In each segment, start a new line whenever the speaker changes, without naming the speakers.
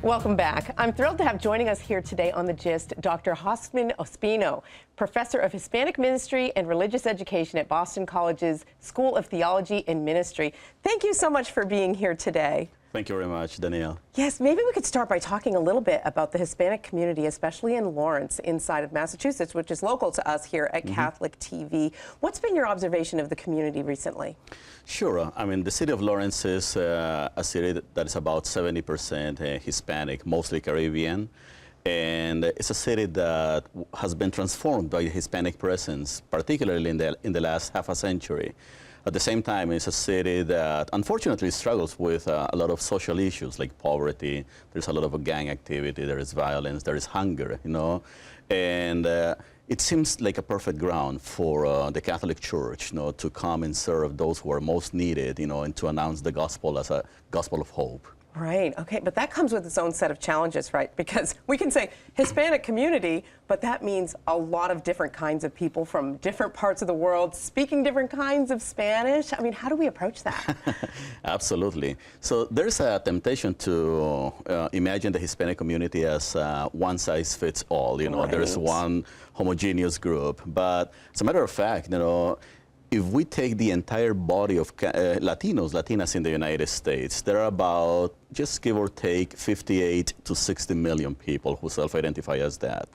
Welcome back. I'm thrilled to have joining us here today on The Gist, Dr. Hoffsman Ospino, professor of Hispanic Ministry and Religious Education at Boston College's School of Theology and Ministry. Thank you so much for being here today.
Thank you very much, Danielle.
Yes, maybe we could start by talking a little bit about the Hispanic community, especially in Lawrence, inside of Massachusetts, which is local to us here at Catholic TV. What's been your observation of the community recently?
Sure. I mean, the city of Lawrence is a city that is about 70% Hispanic, mostly Caribbean. And it's a city that has been transformed by the Hispanic presence, particularly in the last half a century. At the same time, it's a city that unfortunately struggles with a lot of social issues like poverty. There's a lot of gang activity, there is violence, there is hunger, you know. And it seems like a perfect ground for the Catholic Church, you know, to come and serve those who are most needed, you know, and to announce the gospel as a gospel of hope.
Right, okay, but that comes with its own set of challenges, right? Because we can say Hispanic community, but that means a lot of different kinds of people from different parts of the world speaking different kinds of Spanish. I mean, how do we approach that?
Absolutely. So there's a temptation to imagine the Hispanic community as one size fits all, you know,
Right.
There's one homogeneous group. But as a matter of fact, you know, if we take the entire body of Latinas in the United States, there are about, just give or take, 58 to 60 million people who self-identify as that.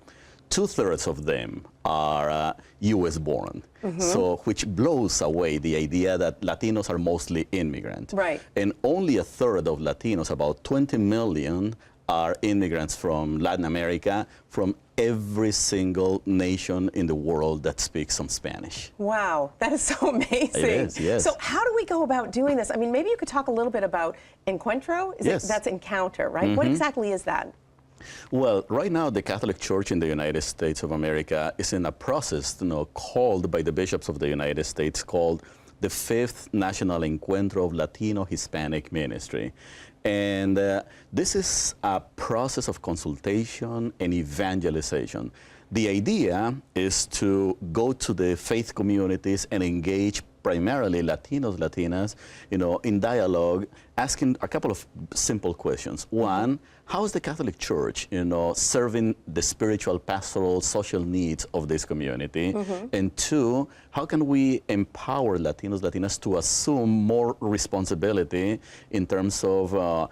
2/3 of them are U.S. born, so which blows away the idea that Latinos are mostly immigrant.
Right.
And only 1/3 of Latinos, about 20 million, are immigrants from Latin America, from every single nation in the world that speaks some Spanish.
Wow, that is so amazing.
It is, yes.
So how do we go about doing this? I mean, maybe you could talk a little bit about Encuentro.
Yes.
That's encounter, right? What exactly is that?
Well, right now, the Catholic Church in the United States of America is in a process, you know, called by the bishops of the United States, called the 5th National Encuentro of Latino Hispanic Ministry. And this is a process of consultation and evangelization. The idea is to go to the faith communities and engage primarily Latinos, Latinas, you know, in dialogue, asking a couple of simple questions. One, how is the Catholic Church, you know, serving the spiritual, pastoral, social needs of this community? And two, how can we empower Latinos, Latinas to assume more responsibility in terms of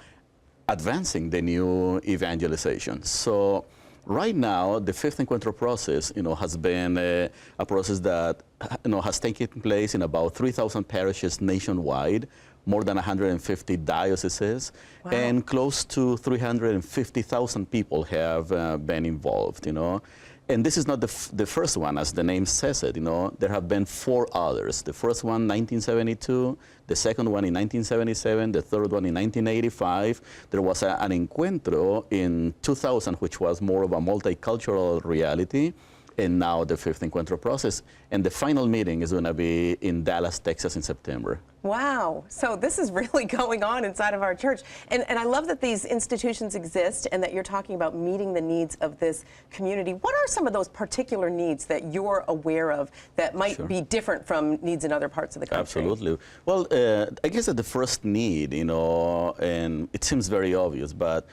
advancing the new evangelization? So right now, the 5th Encuentro process, you know, has been a process that, you know, has taken place in about 3,000 parishes nationwide, more than 150 dioceses, and close to 350,000 people have been involved, you know. And this is not the first one, as the name says it, you know. There have been 4 others. The first one, 1972, the second one in 1977, the third one in 1985. There was an Encuentro in 2000, which was more of a multicultural reality. And now the 5th Encuentro process. And the final meeting is going to be in Dallas, Texas in September.
Wow. So this is really going on inside of our church. And I love that these institutions exist and that you're talking about meeting the needs of this community. What are some of those particular needs that you're aware of that might be different from needs in other parts of the country?
Absolutely. Well, I guess that the first need, you know, and it seems very obvious, but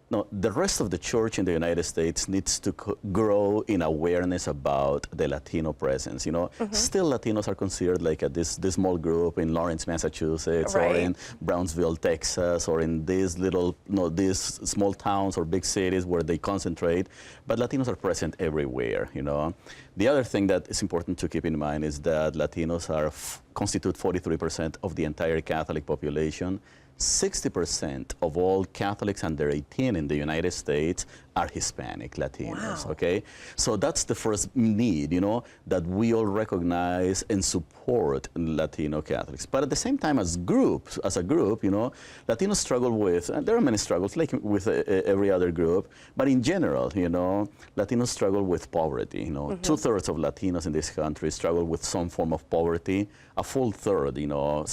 no, the rest of the church in the United States needs to grow in awareness about the Latino presence. You know, still Latinos are considered like this small group in Lawrence, Massachusetts, or in Brownsville, Texas, or in these little, you know, these small towns or big cities where they concentrate. But Latinos are present everywhere. You know, the other thing that is important to keep in mind is that Latinos constitute 43% of the entire Catholic population. 60% of all Catholics under 18 in the United States are Hispanic Latinos, okay? So that's the first need, you know, that we all recognize and support Latino Catholics. But at the same time, as a group, you know, Latinos struggle with, and there are many struggles, like with every other group, but in general, you know, Latinos struggle with poverty, you know. 2/3 of Latinos in this country struggle with some form of poverty. A full third, you know,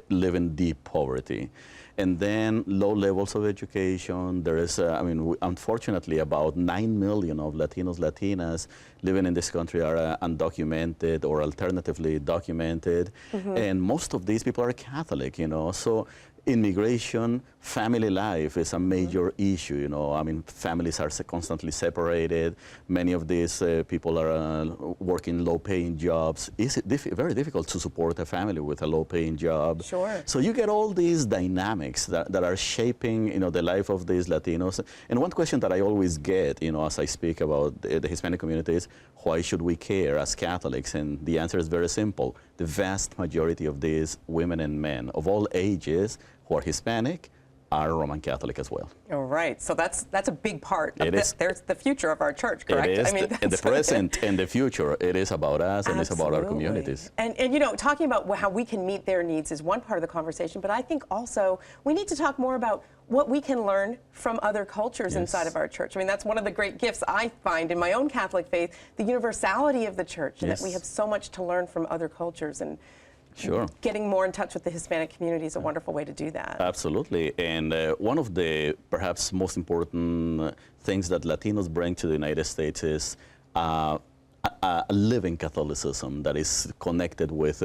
live in deep poverty. And then low levels of education. There is, I mean, unfortunately, about 9 million of Latinos, Latinas living in this country are undocumented or alternatively documented. And most of these people are Catholic, you know. So immigration family life is a major issue. You know, I mean, families are constantly separated. Many of these people are working low-paying jobs. It's very difficult to support a family with a low-paying job.
Sure.
So you get all these dynamics that are shaping, you know, the life of these Latinos. And one question that I always get, you know, as I speak about the Hispanic community is, why should we care as Catholics? And the answer is very simple. The vast majority of these women and men of all ages who are Hispanic are Roman Catholic as well.
All right, so that's a big part.
There's
the future of our church, correct?
It is,
I mean,
the present and the future. It is about us and it's about our communities.
And you know, talking about how we can meet their needs is one part of the conversation, but I think also we need to talk more about what we can learn from other cultures inside of our church. I mean, that's one of the great gifts I find in my own Catholic faith, the universality of the church, and that we have so much to learn from other cultures. And
sure.
Getting more in touch with the Hispanic community is a wonderful way to do that.
Absolutely. And one of the perhaps most important things that Latinos bring to the United States is a living Catholicism that is connected with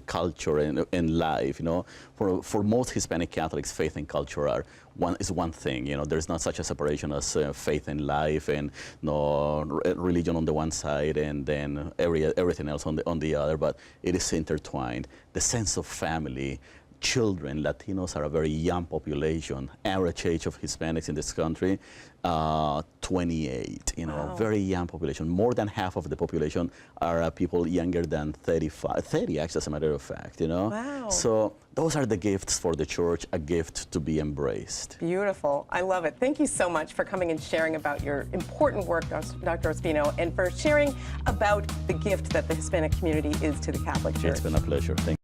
culture and life. You know, for most Hispanic Catholics, faith and culture is one thing. You know, there's not such a separation as faith and life, and religion on the one side, and then everything else on the other. But it is intertwined. The sense of family. Children, Latinos are a very young population. Average age of Hispanics in this country, 28. You know,
wow.
Very young population. More than half of the population are people younger than 35, 30 actually, as a matter of fact. You know,
wow.
So those are the gifts for the church, a gift to be embraced.
Beautiful. I love it. Thank you so much for coming and sharing about your important work, Dr. Ospino, and for sharing about the gift that the Hispanic community is to the Catholic Church.
It's been a pleasure. Thank you.